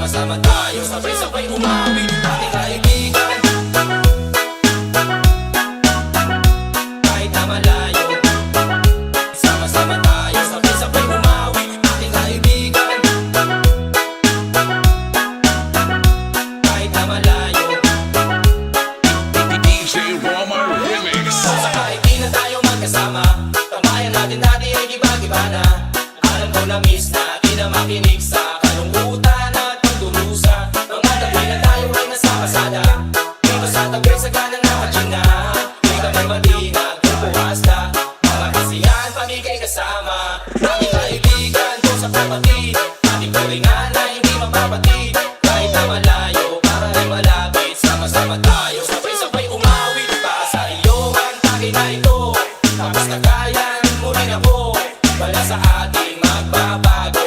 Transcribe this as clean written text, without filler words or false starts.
Sama-sama tayo, sabay-sabay umawit, ating kaibigan. Kahit na malayo, sama-sama tayo, sabay-sabay umawit, ating kaibigan. Kahit na malayo, DJ Roma Remix. sa kahit di na tayo magkasama, tamayan natin dati ay giba-giba na. Alam ko na miss na, di na makinig sa kalungkutan at pagdurusa. Mga tabi na tayo ay nasa pasada, dito sa tabi sa gana na kachina. Di kami matinag, bukas na, mga kasiyahan pamigay kasama. Aking kaibigan, kung sa kapatid, ating turingan na hindi mapapatid. Kahit na malayo, para ay malapit, sama-sama tayo, sabay-sabay umawit. Para sa iyo, ang tagay na ito, tapos nakayan mo rin ako. Wala sa ating magbabago,